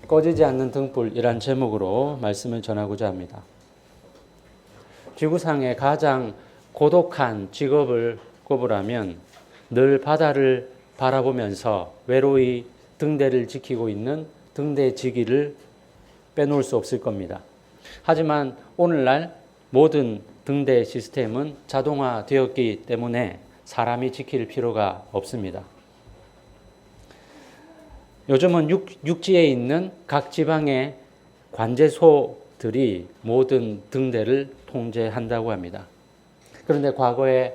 꺼지지 않는 등불이란 제목으로 말씀을 전하고자 합니다. 지구상의 가장 고독한 직업을 꼽으라면 늘 바다를 바라보면서 외로이 등대를 지키고 있는 등대지기를 빼놓을 수 없을 겁니다. 하지만 오늘날 모든 등대 시스템은 자동화되었기 때문에 사람이 지킬 필요가 없습니다. 요즘은 육지에 있는 각 지방의 관제소들이 모든 등대를 통제한다고 합니다. 그런데 과거에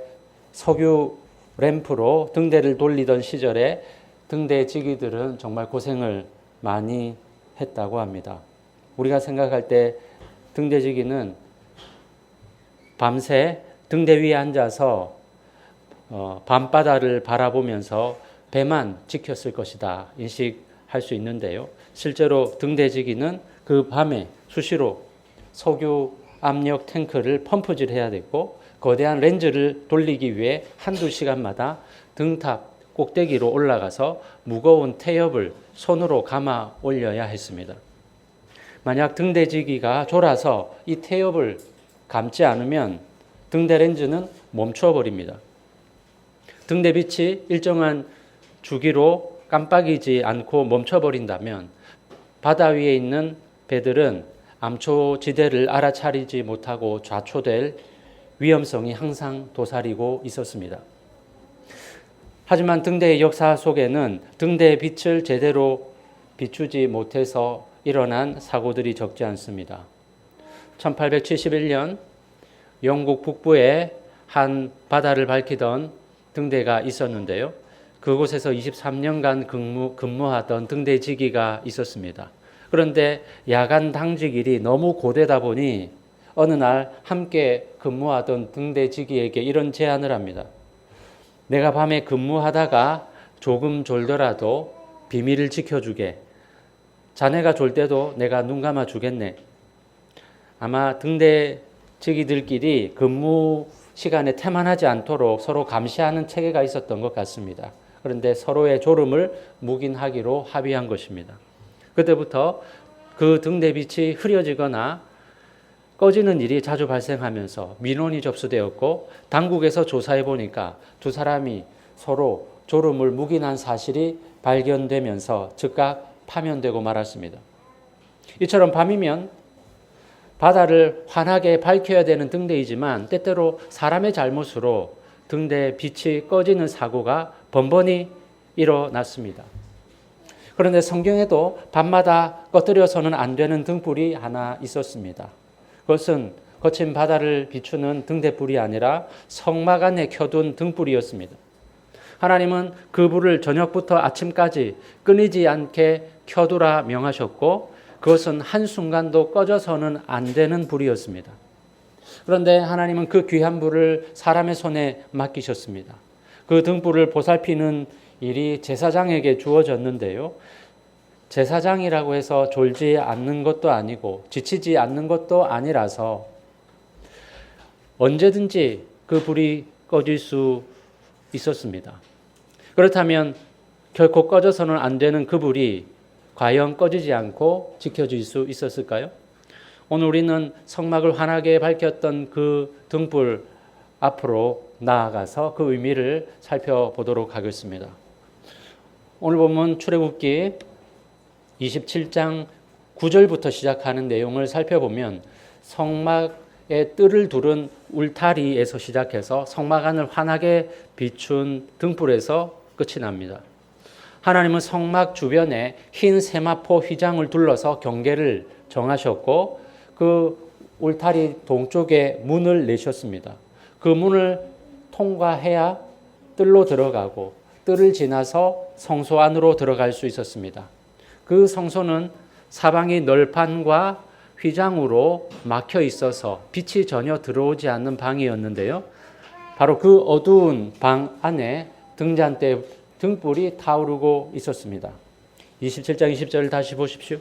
석유 램프로 등대를 돌리던 시절에 등대지기들은 정말 고생을 많이 했다고 합니다. 우리가 생각할 때 등대지기는 밤새 등대 위에 앉아서 밤바다를 바라보면서 배만 지켰을 것이다 인식할 수 있는데요. 실제로 등대지기는 그 밤에 수시로 석유 압력 탱크를 펌프질해야 됐고 거대한 렌즈를 돌리기 위해 한두 시간마다 등탑 꼭대기로 올라가서 무거운 태엽을 손으로 감아 올려야 했습니다. 만약 등대지기가 졸아서 이 태엽을 감지 않으면 등대 렌즈는 멈춰버립니다. 등대빛이 일정한 주기로 깜빡이지 않고 멈춰버린다면 바다 위에 있는 배들은 암초지대를 알아차리지 못하고 좌초될 위험성이 항상 도사리고 있었습니다. 하지만 등대의 역사 속에는 등대의 빛을 제대로 비추지 못해서 일어난 사고들이 적지 않습니다. 1871년 영국 북부에 한 바다를 밝히던 등대가 있었는데요. 그곳에서 23년간 근무하던 등대지기가 있었습니다. 그런데 야간 당직일이 너무 고되다 보니 어느 날 함께 근무하던 등대지기에게 이런 제안을 합니다. 내가 밤에 근무하다가 조금 졸더라도 비밀을 지켜주게. 자네가 졸 때도 내가 눈 감아 주겠네. 아마 등대지기들끼리 근무 시간에 태만하지 않도록 서로 감시하는 체계가 있었던 것 같습니다. 그런데 서로의 졸음을 묵인하기로 합의한 것입니다. 그때부터 그 등대빛이 흐려지거나 꺼지는 일이 자주 발생하면서 민원이 접수되었고 당국에서 조사해 보니까 두 사람이 서로 졸음을 묵인한 사실이 발견되면서 즉각 파면되고 말았습니다. 이처럼 밤이면 바다를 환하게 밝혀야 되는 등대이지만 때때로 사람의 잘못으로 등대 빛이 꺼지는 사고가 번번이 일어났습니다. 그런데 성경에도 밤마다 꺼뜨려서는 안 되는 등불이 하나 있었습니다. 그것은 거친 바다를 비추는 등대불이 아니라 성막 안에 켜둔 등불이었습니다. 하나님은 그 불을 저녁부터 아침까지 끊이지 않게 켜두라 명하셨고 그것은 한순간도 꺼져서는 안 되는 불이었습니다. 그런데 하나님은 그 귀한 불을 사람의 손에 맡기셨습니다. 그 등불을 보살피는 일이 제사장에게 주어졌는데요. 제사장이라고 해서 졸지 않는 것도 아니고 지치지 않는 것도 아니라서 언제든지 그 불이 꺼질 수 있었습니다. 그렇다면 결코 꺼져서는 안 되는 그 불이 과연 꺼지지 않고 지켜질 수 있었을까요? 오늘 우리는 성막을 환하게 밝혔던 그 등불 앞으로 나아가서 그 의미를 살펴보도록 하겠습니다. 오늘 본문 출애굽기 27장 9절부터 시작하는 내용을 살펴보면 성막의 뜰을 두른 울타리에서 시작해서 성막 안을 환하게 비춘 등불에서 끝이 납니다. 하나님은 성막 주변에 흰 세마포 휘장을 둘러서 경계를 정하셨고 그 울타리 동쪽에 문을 내셨습니다. 그 문을 통과해야 뜰로 들어가고 뜰을 지나서 성소 안으로 들어갈 수 있었습니다. 그 성소는 사방이 널판과 휘장으로 막혀 있어서 빛이 전혀 들어오지 않는 방이었는데요. 바로 그 어두운 방 안에 등잔대 등불이 타오르고 있었습니다. 27장 20절을 다시 보십시오.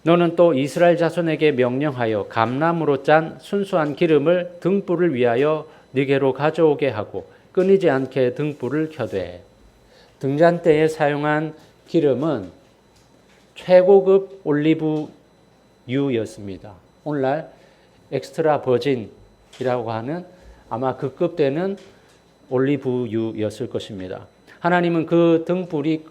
너는 또 이스라엘 자손에게 명령하여 감나무로 짠 순수한 기름을 등불을 위하여 네게로 가져오게 하고 끊이지 않게 등불을 켜되. 등잔대에 사용한 기름은 최고급 올리브유였습니다. 오늘날 엑스트라 버진이라고 하는 아마 그 급되는 올리브유였을 것입니다. 하나님은 그 등불이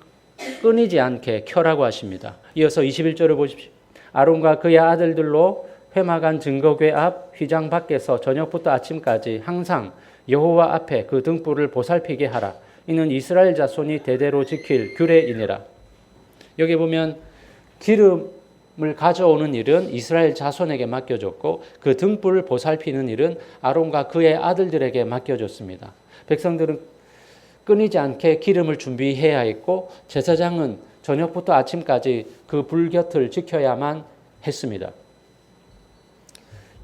끊이지 않게 켜라고 하십니다. 이어서 21절을 보십시오. 아론과 그의 아들들로 회막안 증거궤 앞 휘장 밖에서 저녁부터 아침까지 항상 여호와 앞에 그 등불을 보살피게 하라. 이는 이스라엘 자손이 대대로 지킬 규례이니라. 여기 보면 기름을 가져오는 일은 이스라엘 자손에게 맡겨졌고 그 등불을 보살피는 일은 아론과 그의 아들들에게 맡겨졌습니다. 백성들은 끊이지 않게 기름을 준비해야 했고 제사장은 저녁부터 아침까지 그 불 곁을 지켜야만 했습니다.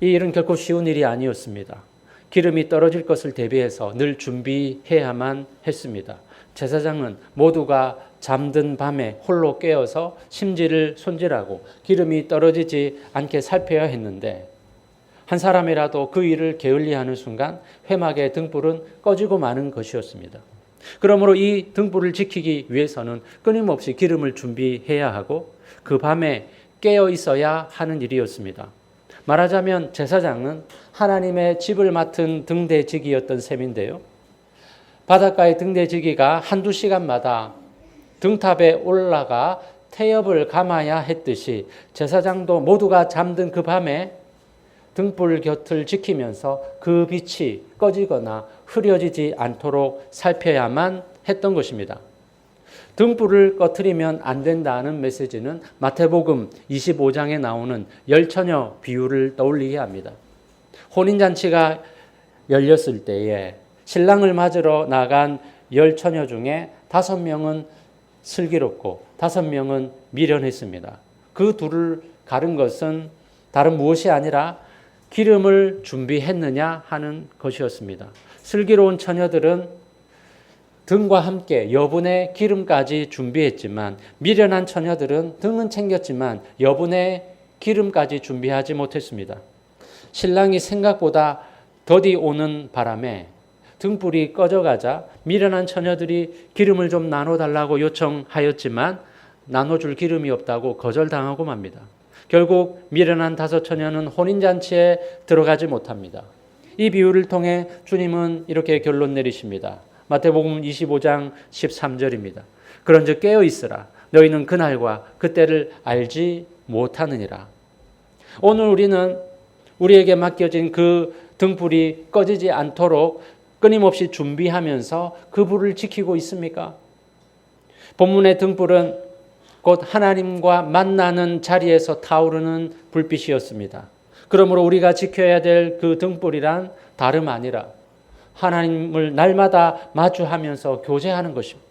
이 일은 결코 쉬운 일이 아니었습니다. 기름이 떨어질 것을 대비해서 늘 준비해야만 했습니다. 제사장은 모두가 잠든 밤에 홀로 깨어서 심지를 손질하고 기름이 떨어지지 않게 살펴야 했는데 한 사람이라도 그 일을 게을리하는 순간 회막의 등불은 꺼지고 마는 것이었습니다. 그러므로 이 등불을 지키기 위해서는 끊임없이 기름을 준비해야 하고 그 밤에 깨어 있어야 하는 일이었습니다. 말하자면 제사장은 하나님의 집을 맡은 등대지기였던 셈인데요. 바닷가의 등대지기가 한두 시간마다 등탑에 올라가 태엽을 감아야 했듯이 제사장도 모두가 잠든 그 밤에 등불 곁을 지키면서 그 빛이 꺼지거나 흐려지지 않도록 살펴야만 했던 것입니다. 등불을 꺼트리면 안 된다는 메시지는 마태복음 25장에 나오는 열처녀 비유를 떠올리게 합니다. 혼인잔치가 열렸을 때에 신랑을 맞으러 나간 열처녀 중에 5명은 슬기롭고 5명은 미련했습니다. 그 둘을 가른 것은 다른 무엇이 아니라 기름을 준비했느냐 하는 것이었습니다. 슬기로운 처녀들은 등과 함께 여분의 기름까지 준비했지만 미련한 처녀들은 등은 챙겼지만 여분의 기름까지 준비하지 못했습니다. 신랑이 생각보다 더디 오는 바람에 등불이 꺼져가자 미련한 처녀들이 기름을 좀 나눠달라고 요청하였지만 나눠줄 기름이 없다고 거절당하고 맙니다. 결국 미련한 5 처녀는 혼인잔치에 들어가지 못합니다. 이 비유를 통해 주님은 이렇게 결론 내리십니다. 마태복음 25장 13절입니다. 그런즉 깨어 있으라. 너희는 그날과 그때를 알지 못하느니라. 오늘 우리는 우리에게 맡겨진 그 등불이 꺼지지 않도록 끊임없이 준비하면서 그 불을 지키고 있습니까? 본문의 등불은 곧 하나님과 만나는 자리에서 타오르는 불빛이었습니다. 그러므로 우리가 지켜야 될 그 등불이란 다름 아니라 하나님을 날마다 마주하면서 교제하는 것입니다.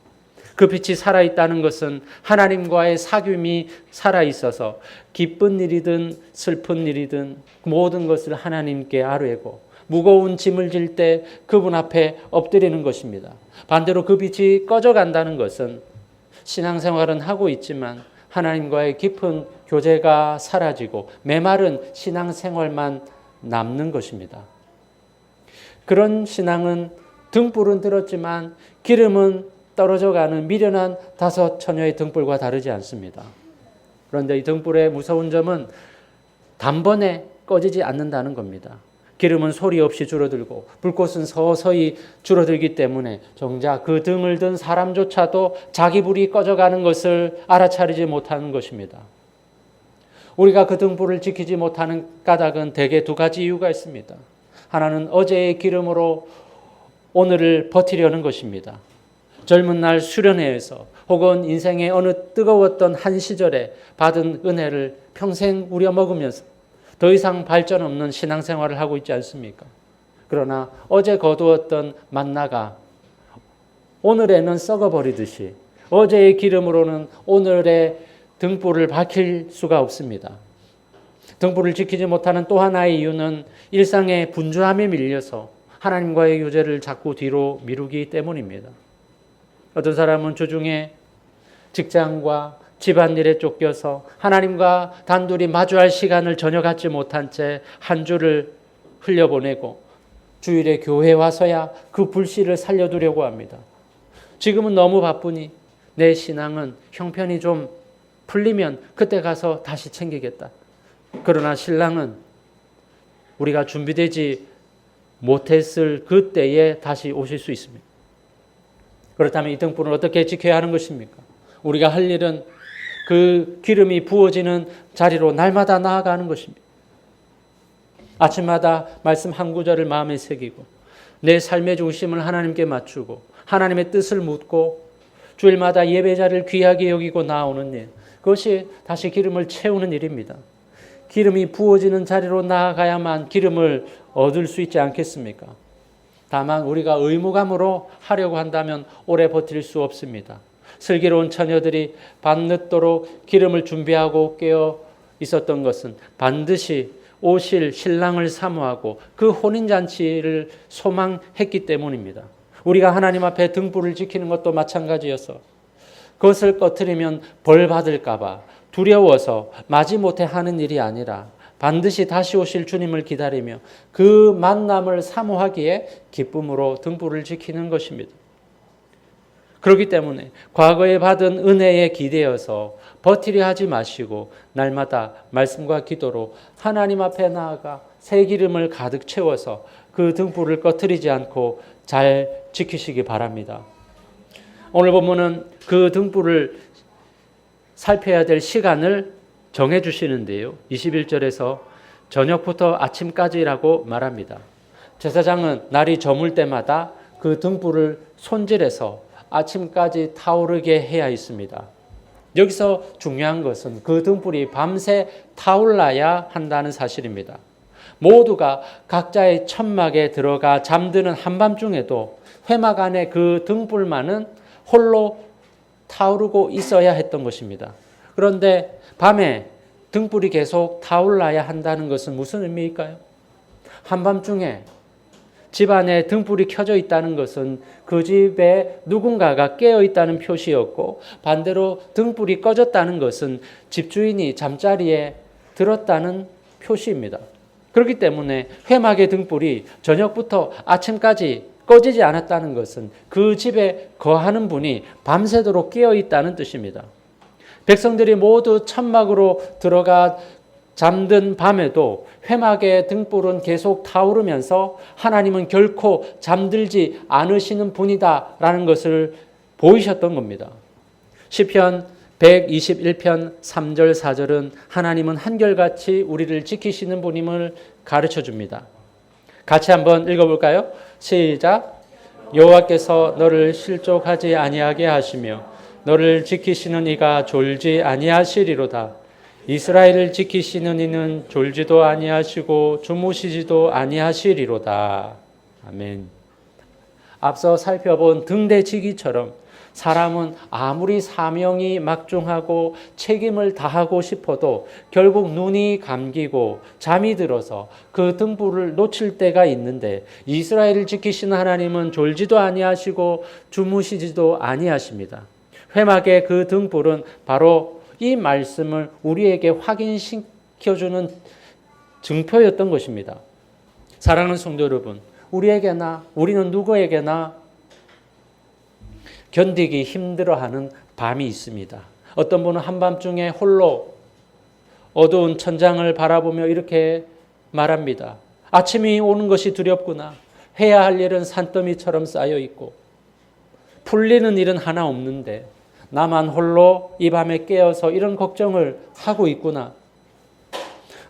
그 빛이 살아있다는 것은 하나님과의 사귐이 살아있어서 기쁜 일이든 슬픈 일이든 모든 것을 하나님께 아뢰고 무거운 짐을 질 때 그분 앞에 엎드리는 것입니다. 반대로 그 빛이 꺼져간다는 것은 신앙생활은 하고 있지만 하나님과의 깊은 교제가 사라지고 메마른 신앙생활만 남는 것입니다. 그런 신앙은 등불은 들었지만 기름은 떨어져가는 미련한 5 처녀의 등불과 다르지 않습니다. 그런데 이 등불의 무서운 점은 단번에 꺼지지 않는다는 겁니다. 기름은 소리 없이 줄어들고 불꽃은 서서히 줄어들기 때문에 정작 그 등을 든 사람조차도 자기 불이 꺼져가는 것을 알아차리지 못하는 것입니다. 우리가 그 등불을 지키지 못하는 까닭은 대개 2가지 이유가 있습니다. 하나는 어제의 기름으로 오늘을 버티려는 것입니다. 젊은 날 수련회에서 혹은 인생의 어느 뜨거웠던 한 시절에 받은 은혜를 평생 우려먹으면서 더 이상 발전 없는 신앙생활을 하고 있지 않습니까? 그러나 어제 거두었던 만나가 오늘에는 썩어버리듯이 어제의 기름으로는 오늘의 등불을 밝힐 수가 없습니다. 등불을 지키지 못하는 또 하나의 이유는 일상의 분주함에 밀려서 하나님과의 교제를 자꾸 뒤로 미루기 때문입니다. 어떤 사람은 주중에 직장과 집안일에 쫓겨서 하나님과 단둘이 마주할 시간을 전혀 갖지 못한 채 한 주를 흘려보내고 주일에 교회에 와서야 그 불씨를 살려두려고 합니다. 지금은 너무 바쁘니 내 신앙은 형편이 좀 풀리면 그때 가서 다시 챙기겠다. 그러나 신랑은 우리가 준비되지 못했을 그때에 다시 오실 수 있습니다. 그렇다면 이 등불은 어떻게 지켜야 하는 것입니까? 우리가 할 일은 그 기름이 부어지는 자리로 날마다 나아가는 것입니다. 아침마다 말씀 한 구절을 마음에 새기고 내 삶의 중심을 하나님께 맞추고 하나님의 뜻을 묻고 주일마다 예배자를 귀하게 여기고 나오는 일, 그것이 다시 기름을 채우는 일입니다. 기름이 부어지는 자리로 나아가야만 기름을 얻을 수 있지 않겠습니까? 다만 우리가 의무감으로 하려고 한다면 오래 버틸 수 없습니다. 슬기로운 처녀들이 밤늦도록 기름을 준비하고 깨어 있었던 것은 반드시 오실 신랑을 사모하고 그 혼인잔치를 소망했기 때문입니다. 우리가 하나님 앞에 등불을 지키는 것도 마찬가지여서 그것을 꺼트리면 벌 받을까 봐 두려워서 마지못해 하는 일이 아니라 반드시 다시 오실 주님을 기다리며 그 만남을 사모하기에 기쁨으로 등불을 지키는 것입니다. 그렇기 때문에 과거에 받은 은혜에 기대어서 버티려 하지 마시고 날마다 말씀과 기도로 하나님 앞에 나아가 새 기름을 가득 채워서 그 등불을 꺼트리지 않고 잘 지키시기 바랍니다. 오늘 본문은 그 등불을 살펴야 될 시간을 정해 주시는데요. 21절에서 저녁부터 아침까지라고 말합니다. 제사장은 날이 저물 때마다 그 등불을 손질해서 아침까지 타오르게 해야 있습니다. 여기서 중요한 것은 그 등불이 밤새 타올라야 한다는 사실입니다. 모두가 각자의 천막에 들어가 잠드는 한밤중에도 회막 안에 그 등불만은 홀로 타오르고 있어야 했던 것입니다. 그런데 밤에 등불이 계속 타올라야 한다는 것은 무슨 의미일까요? 한밤중에 집안에 등불이 켜져 있다는 것은 그 집에 누군가가 깨어 있다는 표시였고, 반대로 등불이 꺼졌다는 것은 집주인이 잠자리에 들었다는 표시입니다. 그렇기 때문에 회막의 등불이 저녁부터 아침까지 꺼지지 않았다는 것은 그 집에 거하는 분이 밤새도록 깨어 있다는 뜻입니다. 백성들이 모두 천막으로 들어가 잠든 밤에도 회막의 등불은 계속 타오르면서 하나님은 결코 잠들지 않으시는 분이다라는 것을 보이셨던 겁니다. 시편 121편 3절 4절은 하나님은 한결같이 우리를 지키시는 분임을 가르쳐 줍니다. 같이 한번 읽어볼까요? 시작. 여호와께서 너를 실족하지 아니하게 하시며 너를 지키시는 이가 졸지 아니하시리로다. 이스라엘을 지키시는 이는 졸지도 아니하시고 주무시지도 아니하시리로다. 아멘. 앞서 살펴본 등대지기처럼 사람은 아무리 사명이 막중하고 책임을 다하고 싶어도 결국 눈이 감기고 잠이 들어서 그 등불을 놓칠 때가 있는데, 이스라엘을 지키시는 하나님은 졸지도 아니하시고 주무시지도 아니하십니다. 회막의 그 등불은 바로 이 말씀을 우리에게 확인시켜주는 증표였던 것입니다. 사랑하는 성도 여러분, 우리는 누구에게나 견디기 힘들어하는 밤이 있습니다. 어떤 분은 한밤중에 홀로 어두운 천장을 바라보며 이렇게 말합니다. 아침이 오는 것이 두렵구나. 해야 할 일은 산더미처럼 쌓여 있고 풀리는 일은 하나 없는데 나만 홀로 이 밤에 깨어서 이런 걱정을 하고 있구나.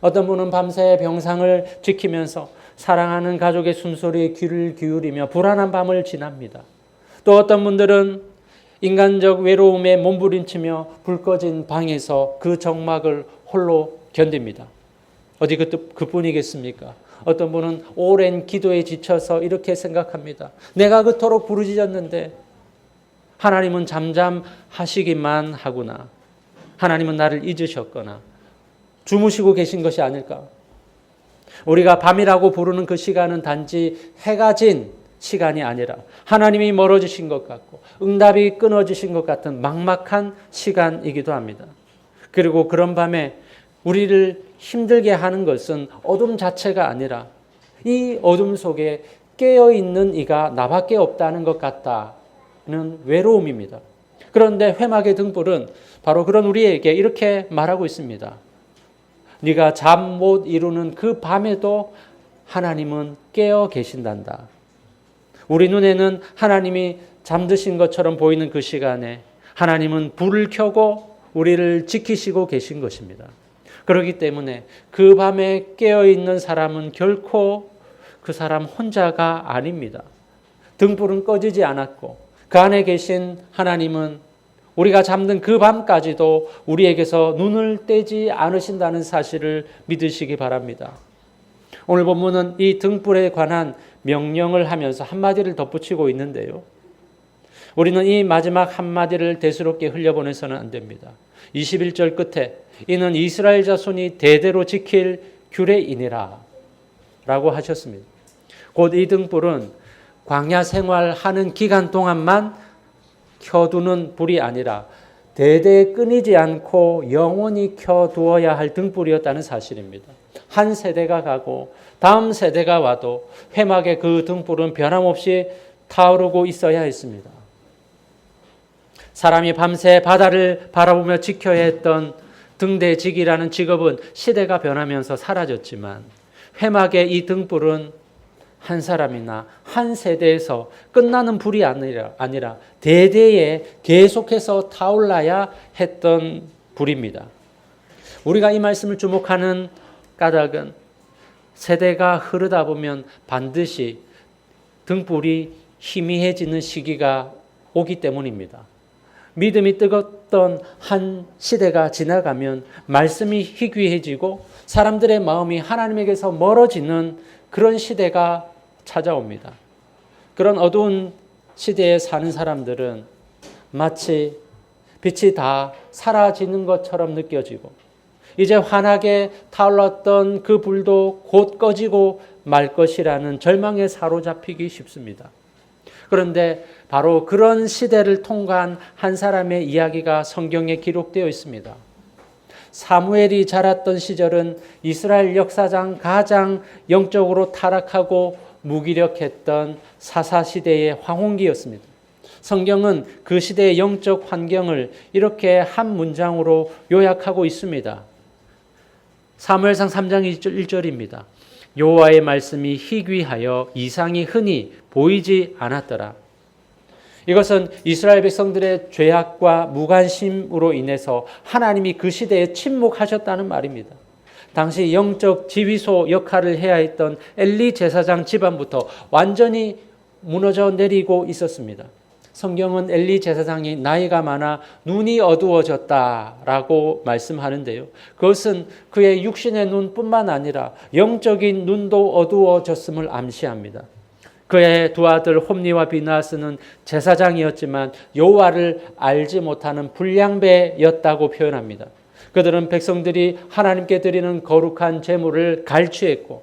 어떤 분은 밤새 병상을 지키면서 사랑하는 가족의 숨소리에 귀를 기울이며 불안한 밤을 지납니다. 또 어떤 분들은 인간적 외로움에 몸부림치며 불 꺼진 방에서 그 적막을 홀로 견딥니다. 어디 그뿐이겠습니까? 어떤 분은 오랜 기도에 지쳐서 이렇게 생각합니다. 내가 그토록 부르짖었는데 하나님은 잠잠하시기만 하구나. 하나님은 나를 잊으셨거나 주무시고 계신 것이 아닐까. 우리가 밤이라고 부르는 그 시간은 단지 해가 진 시간이 아니라 하나님이 멀어지신 것 같고 응답이 끊어지신 것 같은 막막한 시간이기도 합니다. 그리고 그런 밤에 우리를 힘들게 하는 것은 어둠 자체가 아니라 이 어둠 속에 깨어있는 이가 나밖에 없다는 것 같다는 외로움입니다. 그런데 회막의 등불은 바로 그런 우리에게 이렇게 말하고 있습니다. 네가 잠 못 이루는 그 밤에도 하나님은 깨어 계신단다. 우리 눈에는 하나님이 잠드신 것처럼 보이는 그 시간에 하나님은 불을 켜고 우리를 지키시고 계신 것입니다. 그렇기 때문에 그 밤에 깨어있는 사람은 결코 그 사람 혼자가 아닙니다. 등불은 꺼지지 않았고 그 안에 계신 하나님은 우리가 잠든 그 밤까지도 우리에게서 눈을 떼지 않으신다는 사실을 믿으시기 바랍니다. 오늘 본문은 이 등불에 관한 명령을 하면서 한마디를 덧붙이고 있는데요. 우리는 이 마지막 한마디를 대수롭게 흘려보내서는 안 됩니다. 21절 끝에 이는 이스라엘 자손이 대대로 지킬 규례이니라 라고 하셨습니다. 곧 이 등불은 광야 생활하는 기간 동안만 켜두는 불이 아니라 대대 끊이지 않고 영원히 켜두어야 할 등불이었다는 사실입니다. 한 세대가 가고 다음 세대가 와도 회막의 그 등불은 변함없이 타오르고 있어야 했습니다. 사람이 밤새 바다를 바라보며 지켜야 했던 등대직이라는 직업은 시대가 변하면서 사라졌지만 회막의 이 등불은 한 사람이나 한 세대에서 끝나는 불이 아니라 대대에 계속해서 타올라야 했던 불입니다. 우리가 이 말씀을 주목하는 까닭은 세대가 흐르다 보면 반드시 등불이 희미해지는 시기가 오기 때문입니다. 믿음이 뜨겁던 한 시대가 지나가면 말씀이 희귀해지고 사람들의 마음이 하나님에게서 멀어지는 그런 시대가 찾아옵니다. 그런 어두운 시대에 사는 사람들은 마치 빛이 다 사라지는 것처럼 느껴지고 이제 환하게 타올랐던 그 불도 곧 꺼지고 말 것이라는 절망에 사로잡히기 쉽습니다. 그런데 바로 그런 시대를 통과한 한 사람의 이야기가 성경에 기록되어 있습니다. 사무엘이 자랐던 시절은 이스라엘 역사상 가장 영적으로 타락하고 무기력했던 사사시대의 황혼기였습니다. 성경은 그 시대의 영적 환경을 이렇게 한 문장으로 요약하고 있습니다. 사무엘상 3장 1절입니다. 여호와의 말씀이 희귀하여 이상이 흔히 보이지 않았더라. 이것은 이스라엘 백성들의 죄악과 무관심으로 인해서 하나님이 그 시대에 침묵하셨다는 말입니다. 당시 영적 지휘소 역할을 해야 했던 엘리 제사장 집안부터 완전히 무너져 내리고 있었습니다. 성경은 엘리 제사장이 나이가 많아 눈이 어두워졌다라고 말씀하는데요. 그것은 그의 육신의 눈뿐만 아니라 영적인 눈도 어두워졌음을 암시합니다. 그의 두 아들 홈니와 비나스는 제사장이었지만 여호와를 알지 못하는 불량배였다고 표현합니다. 그들은 백성들이 하나님께 드리는 거룩한 제물을 갈취했고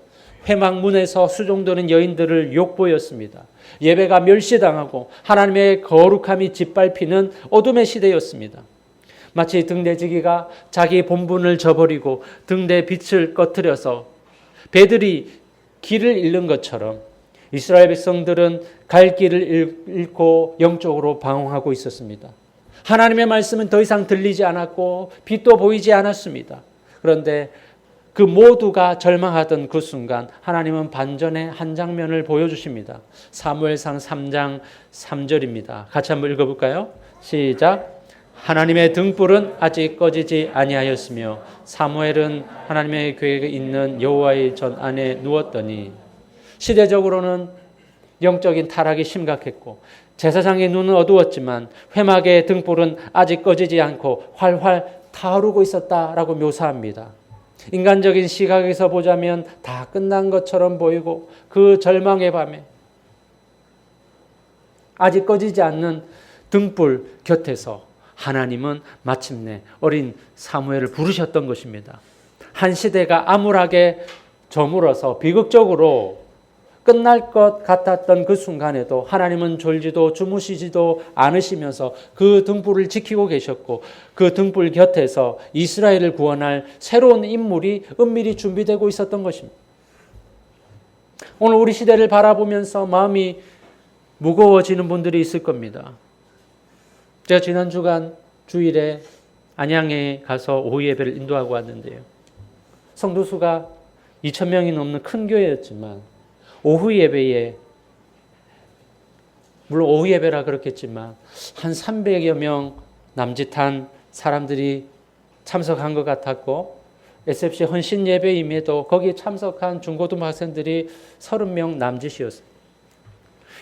회막 문에서 수종드는 여인들을 욕보였습니다. 예배가 멸시당하고 하나님의 거룩함이 짓밟히는 어둠의 시대였습니다. 마치 등대지기가 자기 본분을 저버리고 등대 빛을 꺼트려서 배들이 길을 잃는 것처럼 이스라엘 백성들은 갈 길을 잃고 영적으로 방황하고 있었습니다. 하나님의 말씀은 더 이상 들리지 않았고 빛도 보이지 않았습니다. 그런데 그 모두가 절망하던 그 순간 하나님은 반전의 한 장면을 보여주십니다. 사무엘상 3장 3절입니다. 같이 한번 읽어볼까요? 시작. 하나님의 등불은 아직 꺼지지 아니하였으며 사무엘은 하나님의 계획에 있는 여호와의 전 안에 누웠더니 시대적으로는 영적인 타락이 심각했고 제사장의 눈은 어두웠지만 회막의 등불은 아직 꺼지지 않고 활활 타오르고 있었다라고 묘사합니다. 인간적인 시각에서 보자면 다 끝난 것처럼 보이고 그 절망의 밤에 아직 꺼지지 않는 등불 곁에서 하나님은 마침내 어린 사무엘을 부르셨던 것입니다. 한 시대가 암울하게 저물어서 비극적으로 끝날 것 같았던 그 순간에도 하나님은 졸지도 주무시지도 않으시면서 그 등불을 지키고 계셨고 그 등불 곁에서 이스라엘을 구원할 새로운 인물이 은밀히 준비되고 있었던 것입니다. 오늘 우리 시대를 바라보면서 마음이 무거워지는 분들이 있을 겁니다. 제가 지난 주간 주일에 안양에 가서 오후 예배를 인도하고 왔는데요. 성도 수가 2,000명이 넘는 큰 교회였지만 오후 예배에, 물론 오후 예배라 그렇겠지만 한 300여 명 남짓한 사람들이 참석한 것 같았고, SFC 헌신 예배임에도 거기에 참석한 중고등학생들이 30명 남짓이었습니다.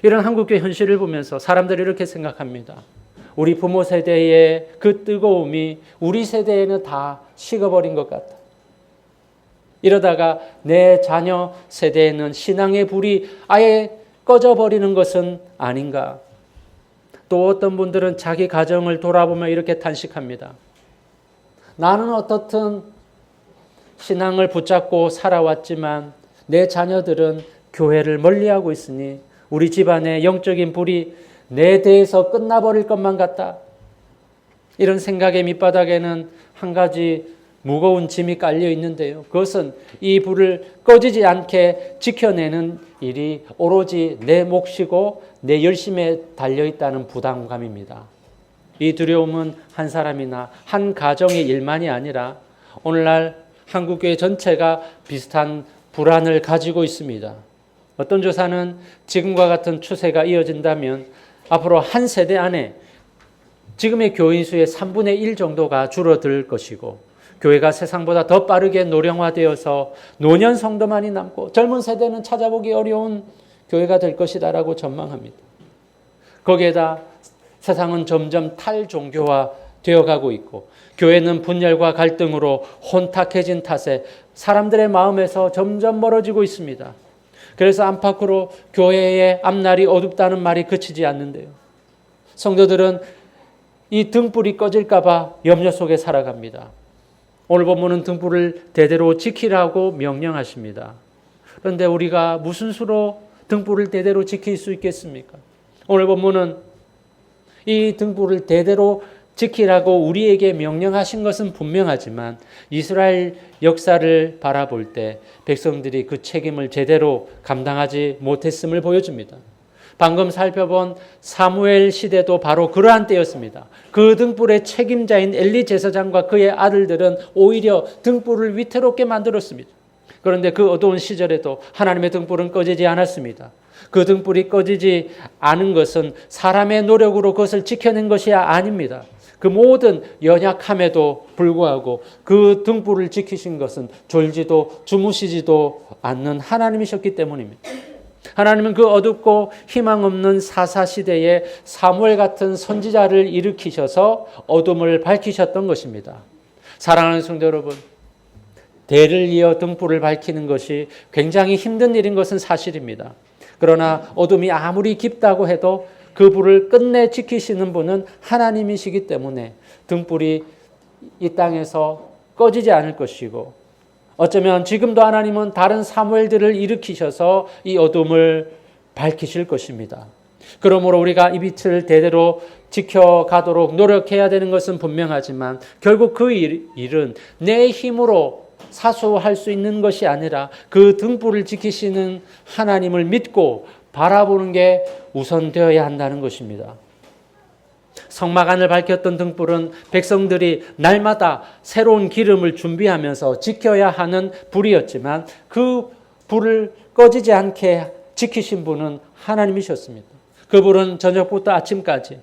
이런 한국교회 현실을 보면서 사람들이 이렇게 생각합니다. 우리 부모 세대의 그 뜨거움이 우리 세대에는 다 식어버린 것 같다. 이러다가 내 자녀 세대에는 신앙의 불이 아예 꺼져버리는 것은 아닌가. 또 어떤 분들은 자기 가정을 돌아보며 이렇게 탄식합니다. 나는 어떻든 신앙을 붙잡고 살아왔지만 내 자녀들은 교회를 멀리하고 있으니 우리 집안의 영적인 불이 내 대에서 끝나버릴 것만 같다. 이런 생각의 밑바닥에는 한 가지 무거운 짐이 깔려 있는데요. 그것은 이 불을 꺼지지 않게 지켜내는 일이 오로지 내 몫이고 내 열심에 달려있다는 부담감입니다. 이 두려움은 한 사람이나 한 가정의 일만이 아니라 오늘날 한국교회 전체가 비슷한 불안을 가지고 있습니다. 어떤 조사는 지금과 같은 추세가 이어진다면 앞으로 한 세대 안에 지금의 교인 수의 3분의 1 정도가 줄어들 것이고, 교회가 세상보다 더 빠르게 노령화되어서 노년 성도만이 남고 젊은 세대는 찾아보기 어려운 교회가 될 것이다라고 전망합니다. 거기에다 세상은 점점 탈종교화 되어가고 있고, 교회는 분열과 갈등으로 혼탁해진 탓에 사람들의 마음에서 점점 멀어지고 있습니다. 그래서 안팎으로 교회의 앞날이 어둡다는 말이 그치지 않는데요. 성도들은 이 등불이 꺼질까 봐 염려 속에 살아갑니다. 오늘 본문은 등불을 대대로 지키라고 명령하십니다. 그런데 우리가 무슨 수로 등불을 대대로 지킬 수 있겠습니까? 오늘 본문은 이 등불을 대대로 지키라고 우리에게 명령하신 것은 분명하지만 이스라엘 역사를 바라볼 때 백성들이 그 책임을 제대로 감당하지 못했음을 보여줍니다. 방금 살펴본 사무엘 시대도 바로 그러한 때였습니다. 그 등불의 책임자인 엘리 제사장과 그의 아들들은 오히려 등불을 위태롭게 만들었습니다. 그런데 그 어두운 시절에도 하나님의 등불은 꺼지지 않았습니다. 그 등불이 꺼지지 않은 것은 사람의 노력으로 그것을 지켜낸 것이 아닙니다. 그 모든 연약함에도 불구하고 그 등불을 지키신 것은 졸지도 주무시지도 않는 하나님이셨기 때문입니다. 하나님은 그 어둡고 희망 없는 사사시대에 사무엘 같은 선지자를 일으키셔서 어둠을 밝히셨던 것입니다. 사랑하는 성도 여러분, 대를 이어 등불을 밝히는 것이 굉장히 힘든 일인 것은 사실입니다. 그러나 어둠이 아무리 깊다고 해도 그 불을 끝내 지키시는 분은 하나님이시기 때문에 등불이 이 땅에서 꺼지지 않을 것이고, 어쩌면 지금도 하나님은 다른 사무엘들을 일으키셔서 이 어둠을 밝히실 것입니다. 그러므로 우리가 이 빛을 대대로 지켜가도록 노력해야 되는 것은 분명하지만 결국 그 일은 내 힘으로 사수할 수 있는 것이 아니라 그 등불을 지키시는 하나님을 믿고 바라보는 게 우선되어야 한다는 것입니다. 성막 안을 밝혔던 등불은 백성들이 날마다 새로운 기름을 준비하면서 지켜야 하는 불이었지만 그 불을 꺼지지 않게 지키신 분은 하나님이셨습니다. 그 불은 저녁부터 아침까지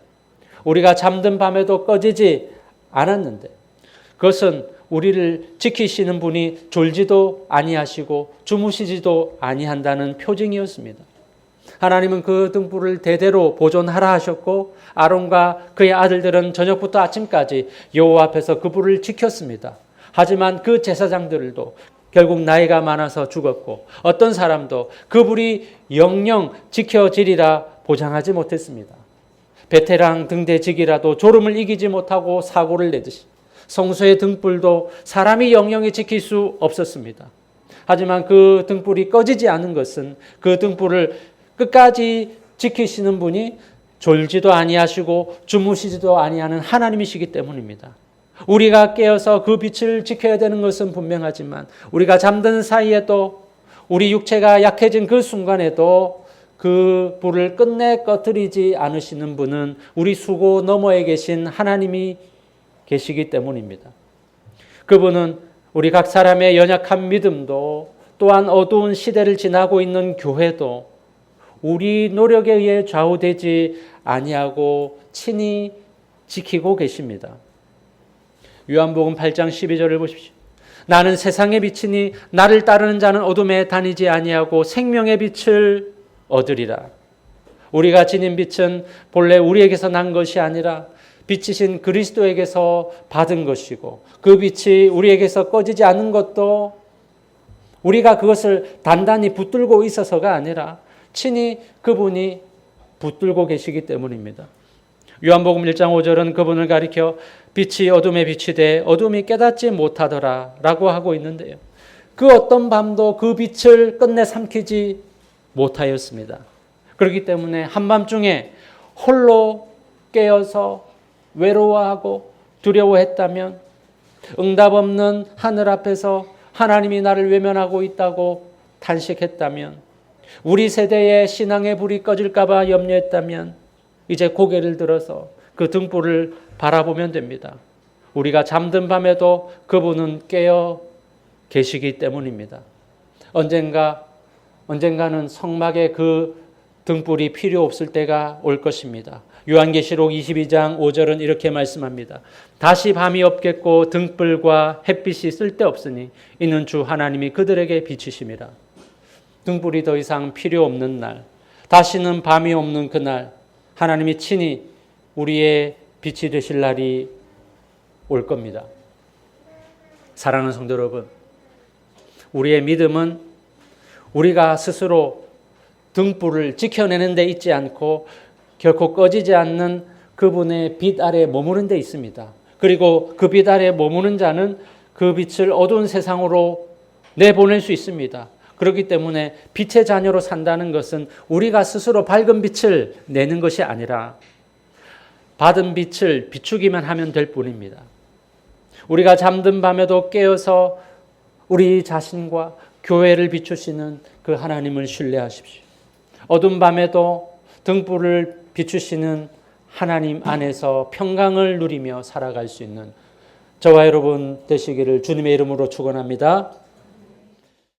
우리가 잠든 밤에도 꺼지지 않았는데, 그것은 우리를 지키시는 분이 졸지도 아니하시고 주무시지도 아니한다는 표징이었습니다. 하나님은 그 등불을 대대로 보존하라 하셨고, 아론과 그의 아들들은 저녁부터 아침까지 여호와 앞에서 그 불을 지켰습니다. 하지만 그 제사장들도 결국 나이가 많아서 죽었고, 어떤 사람도 그 불이 영영 지켜지리라 보장하지 못했습니다. 베테랑 등대직이라도 졸음을 이기지 못하고 사고를 내듯이 성소의 등불도 사람이 영영히 지킬 수 없었습니다. 하지만 그 등불이 꺼지지 않은 것은 그 등불을 끝까지 지키시는 분이 졸지도 아니하시고 주무시지도 아니하는 하나님이시기 때문입니다. 우리가 깨어서 그 빛을 지켜야 되는 것은 분명하지만 우리가 잠든 사이에도, 우리 육체가 약해진 그 순간에도 그 불을 끝내 꺼뜨리지 않으시는 분은 우리 수고 너머에 계신 하나님이 계시기 때문입니다. 그분은 우리 각 사람의 연약한 믿음도 또한 어두운 시대를 지나고 있는 교회도 우리 노력에 의해 좌우되지 아니하고 친히 지키고 계십니다. 요한복음 8장 12절을 보십시오. 나는 세상의 빛이니 나를 따르는 자는 어둠에 다니지 아니하고 생명의 빛을 얻으리라. 우리가 지닌 빛은 본래 우리에게서 난 것이 아니라 빛이신 그리스도에게서 받은 것이고 그 빛이 우리에게서 꺼지지 않는 것도 우리가 그것을 단단히 붙들고 있어서가 아니라 친히 그분이 붙들고 계시기 때문입니다. 요한복음 1장 5절은 그분을 가리켜 빛이 어둠에 빛이 돼 어둠이 깨닫지 못하더라 라고 하고 있는데요. 그 어떤 밤도 그 빛을 끝내 삼키지 못하였습니다. 그렇기 때문에 한밤중에 홀로 깨어서 외로워하고 두려워했다면 응답 없는 하늘 앞에서 하나님이 나를 외면하고 있다고 탄식했다면 우리 세대의 신앙의 불이 꺼질까 봐 염려했다면 이제 고개를 들어서 그 등불을 바라보면 됩니다. 우리가 잠든 밤에도 그분은 깨어 계시기 때문입니다. 언젠가는 성막에 그 등불이 필요 없을 때가 올 것입니다. 요한계시록 22장 5절은 이렇게 말씀합니다. 다시 밤이 없겠고 등불과 햇빛이 쓸데없으니 이는 주 하나님이 그들에게 비치심이라. 등불이 더 이상 필요 없는 날, 다시는 밤이 없는 그날, 하나님이 친히 우리의 빛이 되실 날이 올 겁니다. 사랑하는 성도 여러분, 우리의 믿음은 우리가 스스로 등불을 지켜내는 데 있지 않고 결코 꺼지지 않는 그분의 빛 아래 머무는 데 있습니다. 그리고 그 빛 아래 머무는 자는 그 빛을 어두운 세상으로 내보낼 수 있습니다. 그렇기 때문에 빛의 자녀로 산다는 것은 우리가 스스로 밝은 빛을 내는 것이 아니라 받은 빛을 비추기만 하면 될 뿐입니다. 우리가 잠든 밤에도 깨어서 우리 자신과 교회를 비추시는 그 하나님을 신뢰하십시오. 어두운 밤에도 등불을 비추시는 하나님 안에서 평강을 누리며 살아갈 수 있는 저와 여러분 되시기를 주님의 이름으로 축원합니다.